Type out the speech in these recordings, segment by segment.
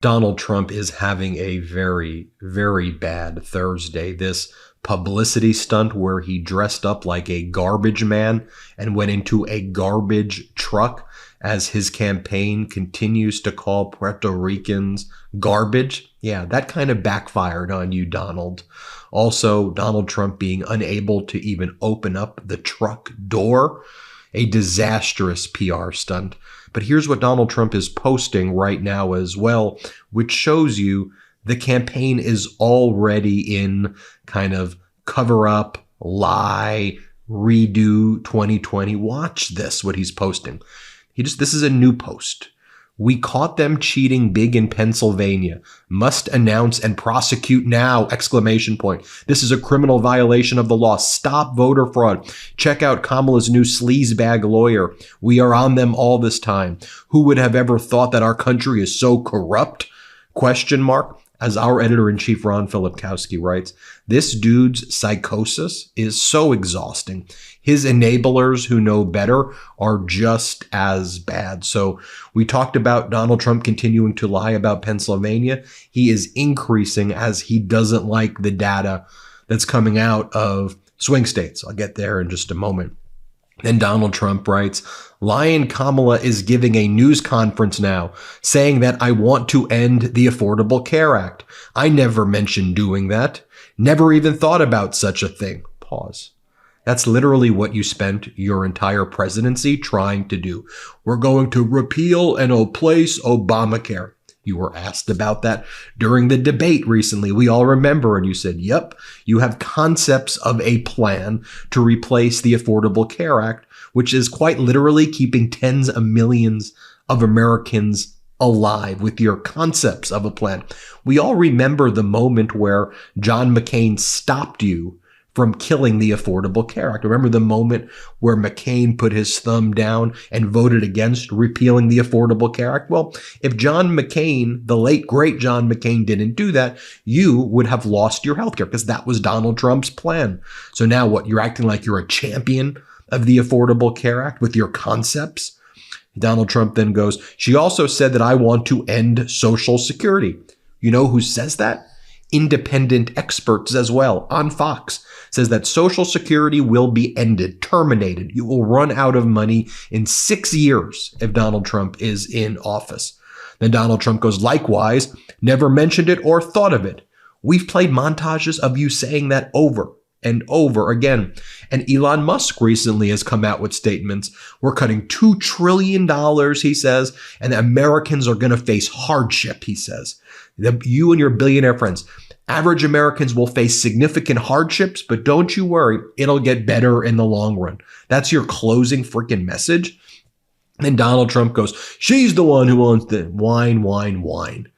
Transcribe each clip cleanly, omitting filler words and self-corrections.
Donald Trump is having a very, very bad Thursday. This publicity stunt where he dressed up like a garbage man and went into a garbage truck as his campaign continues to call Puerto Ricans garbage. Yeah, that kind of backfired on you, Donald. Also, Donald Trump being unable to even open up the truck door. A disastrous PR stunt. But here's what Donald Trump is posting right now as well, which shows you the campaign is already in kind of cover up, lie, redo 2020. Watch this, what he's posting. This is a new post. We caught them cheating big in Pennsylvania. Must announce and prosecute now! Exclamation point. This is a criminal violation of the law. Stop voter fraud. Check out Kamala's new sleazebag lawyer. We are on them all this time. Who would have ever thought that our country is so corrupt? Question mark. As our editor-in-chief Ron Filipkowski writes, this dude's psychosis is so exhausting. His enablers who know better are just as bad. So we talked about Donald Trump continuing to lie about Pennsylvania. He is increasing as he doesn't like the data that's coming out of swing states. I'll get there in just a moment. Then Donald Trump writes, Lion Kamala is giving a news conference now saying that I want to end the Affordable Care Act. I never mentioned doing that. Never even thought about such a thing. Pause. That's literally what you spent your entire presidency trying to do. We're going to repeal and replace Obamacare. You were asked about that during the debate recently. We all remember, and you said, yep, you have concepts of a plan to replace the Affordable Care Act, which is quite literally keeping tens of millions of Americans alive with your concepts of a plan. We all remember the moment where John McCain stopped you from killing the Affordable Care Act. Remember the moment where McCain put his thumb down and voted against repealing the Affordable Care Act? Well, if John McCain, the late, great John McCain, didn't do that, you would have lost your health care because that was Donald Trump's plan. So now what? You're acting like you're a champion of the Affordable Care Act with your concepts? Donald Trump then goes, she also said that I want to end Social Security. You know who says that? Independent experts as well on Fox says that Social Security will be ended, terminated. You will run out of money in 6 years if Donald Trump is in office. Then Donald Trump goes, likewise, never mentioned it or thought of it. We've played montages of you saying that over and over again. And Elon Musk recently has come out with statements. We're cutting $2 trillion, he says, and Americans are going to face hardship, he says. You and your billionaire friends, average Americans will face significant hardships, but don't you worry, it'll get better in the long run. That's your closing freaking message. And Donald Trump goes, she's the one who wants the whine, whine, whine.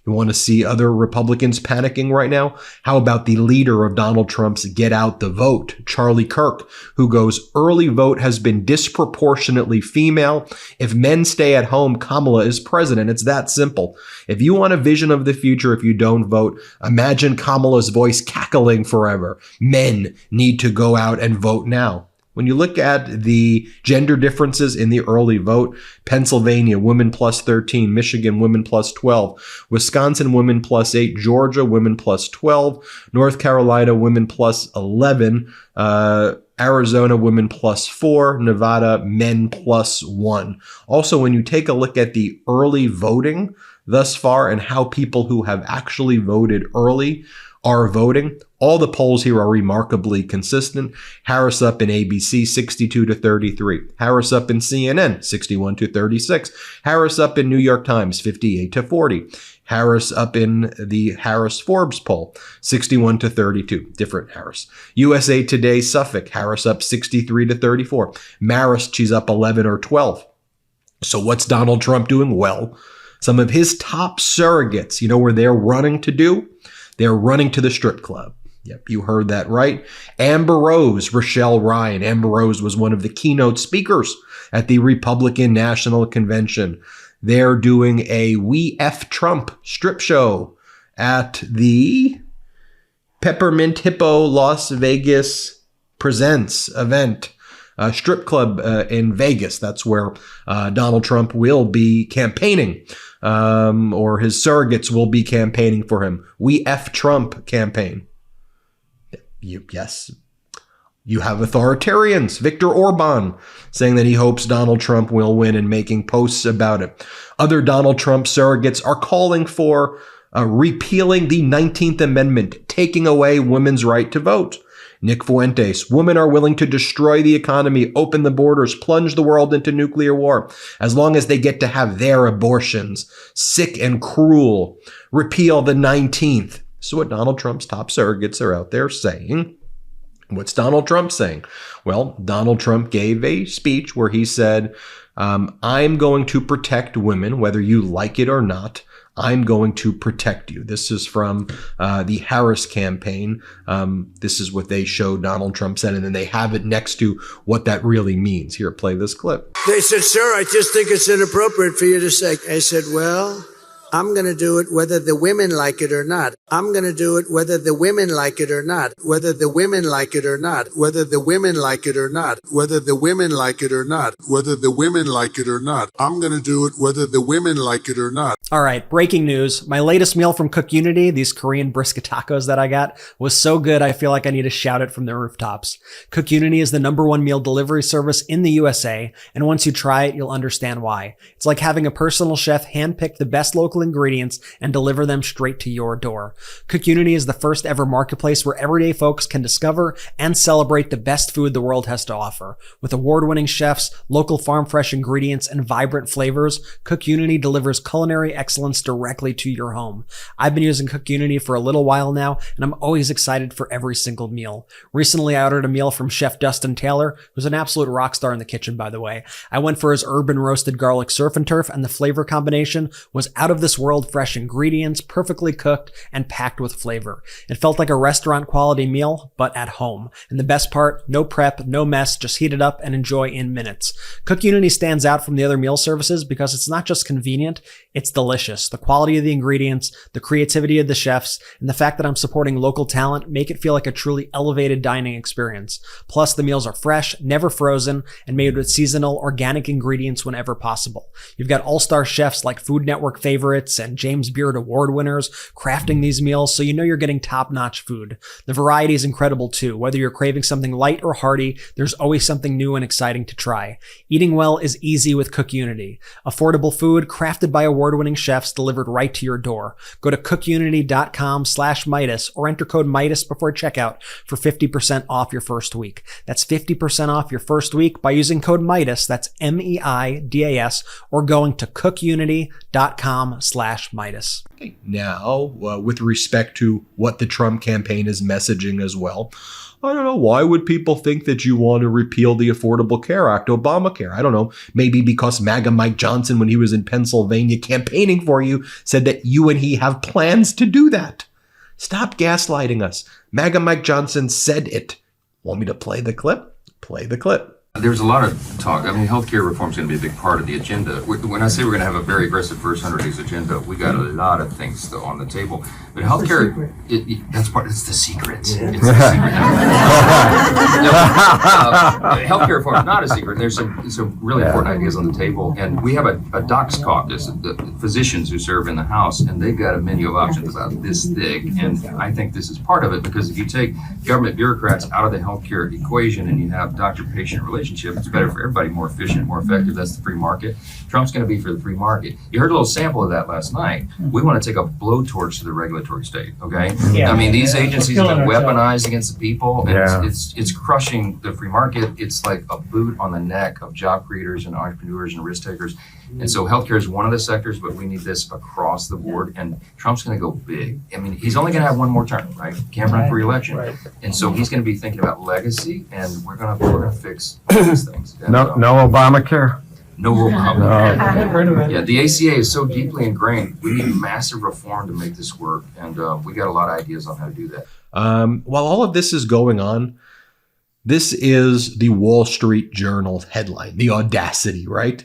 You want to see other Republicans panicking right now? How about the leader of Donald Trump's Get Out the Vote, Charlie Kirk, who goes, early vote has been disproportionately female. If men stay at home, Kamala is president. It's that simple. If you want a vision of the future, if you don't vote, imagine Kamala's voice cackling forever. Men need to go out and vote now. When you look at the gender differences in the early vote, Pennsylvania, women plus 13, Michigan, women plus 12, Wisconsin, women plus 8, Georgia, women plus 12, North Carolina, women plus 11, Arizona, women plus 4, Nevada, men plus 1. Also, when you take a look at the early voting thus far and how people who have actually voted early are voting, all the polls here are remarkably consistent. Harris up in ABC, 62 to 33. Harris up in CNN, 61 to 36. Harris up in New York Times, 58 to 40. Harris up in the Harris Forbes poll, 61 to 32. Different Harris. USA Today, Suffolk, Harris up 63 to 34. Marist, she's up 11 or 12. So what's Donald Trump doing? Well, some of his top surrogates, you know where they're running to do? They're running to the strip club. Yep, you heard that right. Amber Rose, Rochelle Ryan. Amber Rose was one of the keynote speakers at the Republican National Convention. They're doing a We F Trump strip show at the Peppermint Hippo Las Vegas Presents event. strip club in Vegas. That's where Donald Trump will be campaigning, or his surrogates will be campaigning for him. We F Trump campaign. Yes. You have authoritarians, Viktor Orban, saying that he hopes Donald Trump will win and making posts about it. Other Donald Trump surrogates are calling for repealing the 19th Amendment, taking away women's right to vote. Nick Fuentes, women are willing to destroy the economy, open the borders, plunge the world into nuclear war, as long as they get to have their abortions. Sick and cruel. Repeal the 19th. So what Donald Trump's top surrogates are out there saying. What's Donald Trump saying? Well, Donald Trump gave a speech where he said, I'm going to protect women, whether you like it or not. I'm going to protect you. This is from the Harris campaign. This is what they showed Donald Trump said, and then they have it next to what that really means. Here, play this clip. They said, sir, I just think it's inappropriate for you to say. I said, well, I'm going to do it whether the women like it or not. I'm going to do it whether the women like it or not. Whether the women like it or not. Whether the women like it or not. Whether the women like it or not. Whether the women like it or not. I'm going to do it whether the women like it or not. All right, breaking news. My latest meal from Cook Unity, these Korean brisket tacos that I got, was so good I feel like I need to shout it from the rooftops. Cook Unity is the #1 meal delivery service in the USA, and once you try it, you'll understand why. It's like having a personal chef handpick the best local ingredients and deliver them straight to your door. Cook Unity is the first ever marketplace where everyday folks can discover and celebrate the best food the world has to offer. With award-winning chefs, local farm-fresh ingredients, and vibrant flavors, Cook Unity delivers culinary excellence directly to your home. I've been using Cook Unity for a little while now, and I'm always excited for every single meal. Recently, I ordered a meal from Chef Dustin Taylor, who's an absolute rock star in the kitchen, by the way. I went for his urban roasted garlic surf and turf, and the flavor combination was out of this world fresh ingredients, perfectly cooked, and packed with flavor. It felt like a restaurant quality meal, but at home. And the best part, no prep, no mess, just heat it up and enjoy in minutes. Cook Unity stands out from the other meal services because it's not just convenient, it's delicious. The quality of the ingredients, the creativity of the chefs, and the fact that I'm supporting local talent make it feel like a truly elevated dining experience. Plus, the meals are fresh, never frozen, and made with seasonal, organic ingredients whenever possible. You've got all-star chefs like Food Network favorites and James Beard Award winners crafting these meals, so you know you're getting top-notch food. The variety is incredible too. Whether you're craving something light or hearty, there's always something new and exciting to try. Eating well is easy with Cook Unity. Affordable food crafted by award-winning chefs delivered right to your door. Go to cookunity.com/Meidas or enter code Meidas before checkout for 50% off your first week. That's 50% off your first week by using code Meidas, that's MEIDAS, or going to cookunity.com/Meidas. Okay. Now, with respect to what the Trump campaign is messaging as well, I don't know. Why would people think that you want to repeal the Affordable Care Act, Obamacare? I don't know. Maybe because MAGA Mike Johnson, when he was in Pennsylvania campaigning for you, said that you and he have plans to do that. Stop gaslighting us. MAGA Mike Johnson said it. Want me to play the clip? Play the clip. There's a lot of talk. I mean, healthcare reform is going to be a big part of the agenda. When I say we're going to have a very aggressive first 100 days agenda, we got a lot of things still on the table. But healthcare, that's part. It's the secret. It's the secret. Healthcare reform is not a secret. There's some really important ideas on the table, and we have a docs caucus, the physicians who serve in the House, and they've got a menu of options about this thick. And I think this is part of it, because if you take government bureaucrats out of the healthcare equation and you have doctor-patient relationship, it's better for everybody, more efficient, more effective. That's the free market. Trump's going to be for the free market. You heard a little sample of that last night. We want to take a blowtorch to the regulatory state, okay? Yeah. I mean, these agencies have been weaponized against the people, and it's crushing the free market. It's like a boot on the neck of job creators and entrepreneurs and risk takers. And so healthcare is one of the sectors, but we need this across the board. And Trump's going to go big. I mean, he's only going to have one more term, right? Can't run for re-election. Right. And so he's going to be thinking about legacy, and we're going to fix all these things. And, no Obamacare. No Obamacare. Yeah, the ACA is so deeply ingrained. We need massive reform to make this work, and we got a lot of ideas on how to do that. While all of this is going on, this is the Wall Street Journal headline, the audacity, right?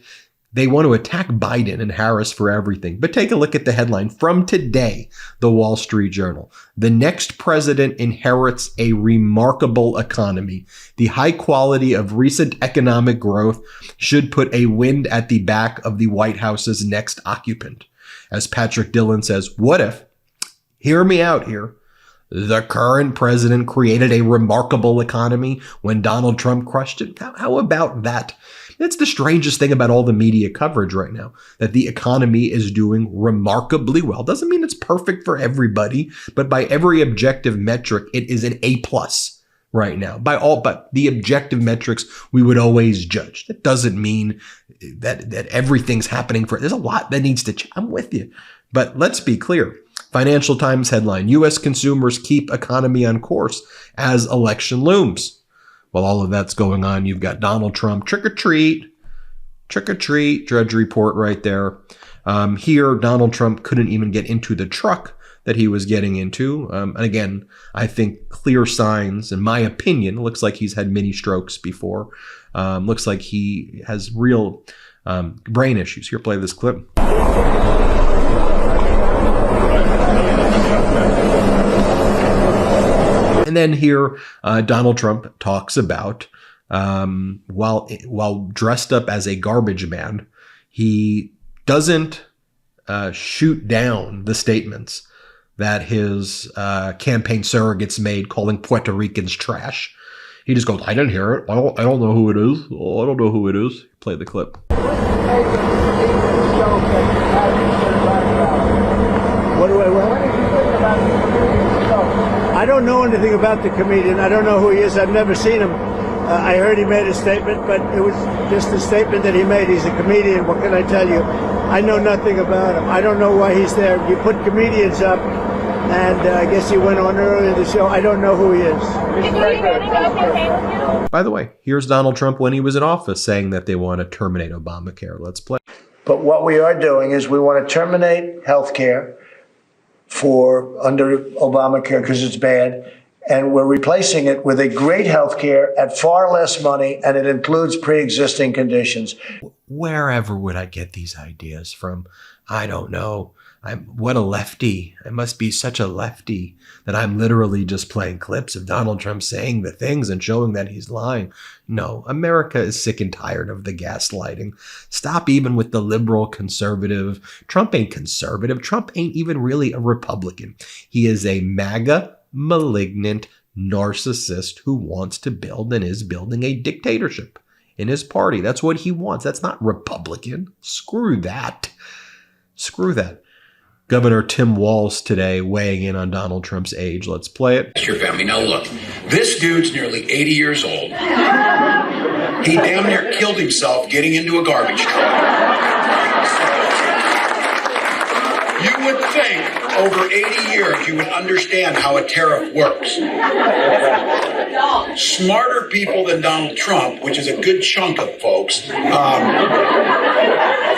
They want to attack Biden and Harris for everything. But take a look at the headline from today, the Wall Street Journal. The next president inherits a remarkable economy. The high quality of recent economic growth should put a wind at the back of the White House's next occupant. As Patrick Dillon says, what if, hear me out here, the current president created a remarkable economy when Donald Trump crushed it? How about that? That's the strangest thing about all the media coverage right now, that the economy is doing remarkably well. Doesn't mean it's perfect for everybody, but by every objective metric, it is an A+ right now. By all but the objective metrics we would always judge. That doesn't mean that everything's happening there's a lot that needs to change. I'm with you. But let's be clear. Financial Times headline, U.S. consumers keep economy on course as election looms. While all of that's going on, you've got Donald Trump, trick or treat, Drudge Report right there. Here, Donald Trump couldn't even get into the truck that he was getting into. And again, I think clear signs, in my opinion, looks like he's had mini strokes before. Looks like he has real brain issues. Here, play this clip. And then here, Donald Trump talks about, while dressed up as a garbage man, he doesn't shoot down the statements that his campaign surrogates made calling Puerto Ricans trash. He just goes, I didn't hear it. I don't know who it is. Oh, I don't know who it is. Play the clip. I don't know anything about the comedian. I don't know who he is. I've never seen him. I heard he made a statement, but it was just a statement that he made. He's a comedian. What can I tell you? I know nothing about him. I don't know why he's there. You put comedians up, and I guess he went on earlier in the show. I don't know who he is. By the way, here's Donald Trump when he was in office saying that they want to terminate Obamacare. Let's play. But what we are doing is we want to terminate health care under Obamacare because it's bad. And we're replacing it with a great health care at far less money, and it includes pre-existing conditions. Wherever would I get these ideas from? I don't know. What a lefty. I must be such a lefty that I'm literally just playing clips of Donald Trump saying the things and showing that he's lying. No, America is sick and tired of the gaslighting. Stop even with the liberal conservative. Trump ain't conservative. Trump ain't even really a Republican. He is a MAGA, malignant narcissist who wants to build and is building a dictatorship in his party. That's what he wants. That's not Republican. Screw that. Screw that. Governor Tim Walz today weighing in on Donald Trump's age. Let's play it. Your family. Now look, this dude's nearly 80 years old. He damn near killed himself getting into a garbage truck. You would think over 80 years you would understand how a tariff works. Smarter people than Donald Trump, which is a good chunk of folks,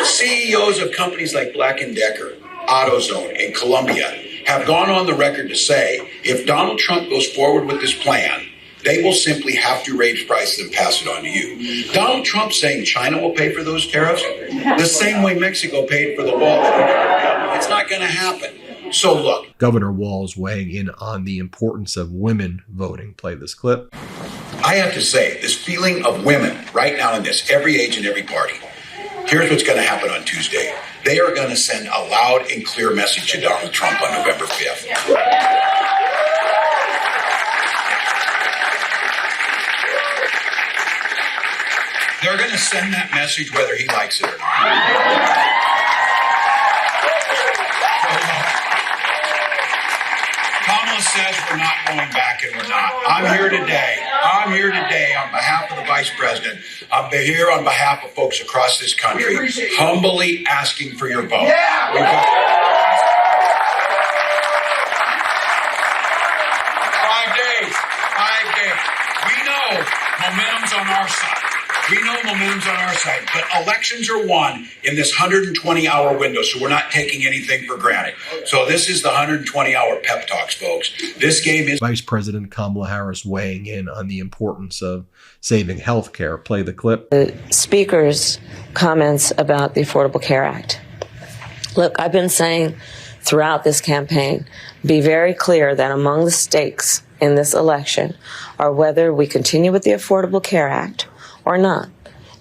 CEOs of companies like Black & Decker, AutoZone, and Columbia have gone on the record to say if Donald Trump goes forward with this plan, they will simply have to raise prices and pass it on to you. Donald Trump saying China will pay for those tariffs the same way Mexico paid for the wall. It's not going to happen. So look. Governor Walz weighing in on the importance of women voting. Play this clip. I have to say, this feeling of women right now in this, every age and every party, here's what's going to happen on Tuesday. They are going to send a loud and clear message to Donald Trump on November 5th. They're going to send that message whether he likes it or not. Kamala says we're not going back and we're not. I'm here today on behalf of the Vice President. I'm here on behalf of folks across this country, humbly asking for your vote. Yeah. 5 days. We know momentum's on our side. We know Mamoon's on our side, but elections are won in this 120-hour window, so we're not taking anything for granted. So this is the 120-hour pep talks, folks. This game is... Vice President Kamala Harris weighing in on the importance of saving health care. Play the clip. The Speaker's comments about the Affordable Care Act. Look, I've been saying throughout this campaign, be very clear that among the stakes in this election are whether we continue with the Affordable Care Act or not.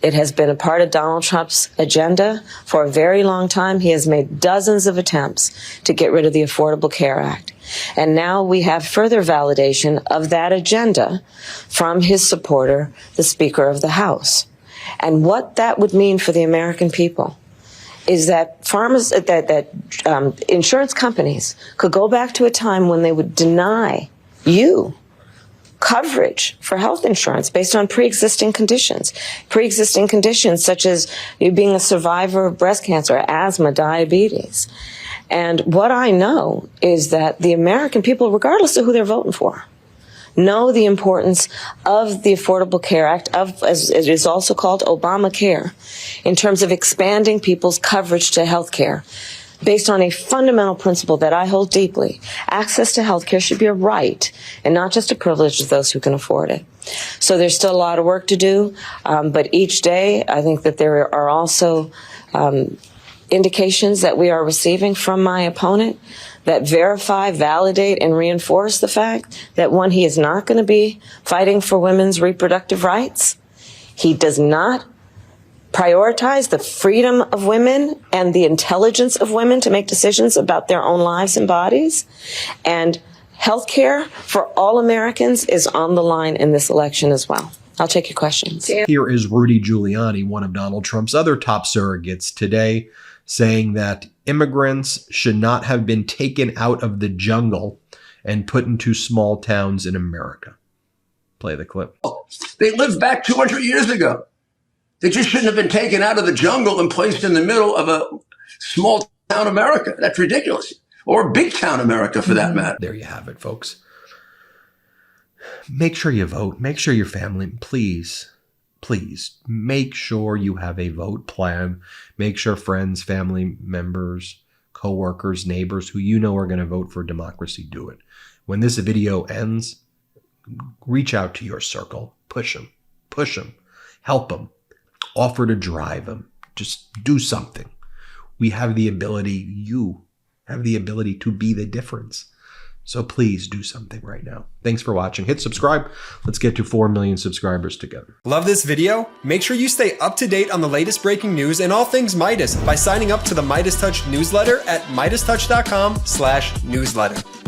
It has been a part of Donald Trump's agenda for a very long time. He has made dozens of attempts to get rid of the Affordable Care Act. And now we have further validation of that agenda from his supporter, the Speaker of the House. And what that would mean for the American people is that insurance companies could go back to a time when they would deny you coverage for health insurance based on pre-existing conditions such as you being a survivor of breast cancer, asthma, diabetes. And what I know is that the American people, regardless of who they're voting for, know the importance of the Affordable Care Act, as it is also called Obamacare, in terms of expanding people's coverage to health care based on a fundamental principle that I hold deeply. Access to health care should be a right and not just a privilege to those who can afford it. So there's still a lot of work to do, but each day I think that there are also indications that we are receiving from my opponent that verify, validate, and reinforce the fact that, one, he is not going to be fighting for women's reproductive rights. He does not prioritize the freedom of women and the intelligence of women to make decisions about their own lives and bodies. And healthcare for all Americans is on the line in this election as well. I'll take your questions. Here is Rudy Giuliani, one of Donald Trump's other top surrogates, today saying that immigrants should not have been taken out of the jungle and put into small towns in America. Play the clip. They lived back 200 years ago. They just shouldn't have been taken out of the jungle and placed in the middle of a small town America. That's ridiculous. Or big town America, for that matter. There you have it, folks. Make sure you vote. Make sure your family, please make sure you have a vote plan. Make sure friends, family members, coworkers, neighbors who you know are going to vote for democracy do it. When this video ends, reach out to your circle. Push them, help them, offer to drive them. Just do something. We have the ability, you have the ability to be the difference. So please do something right now. Thanks for watching. Hit subscribe. Let's get to 4 million subscribers together. Love this video? Make sure you stay up to date on the latest breaking news and all things Meidas by signing up to the MeidasTouch newsletter at MeidasTouch.com/newsletter.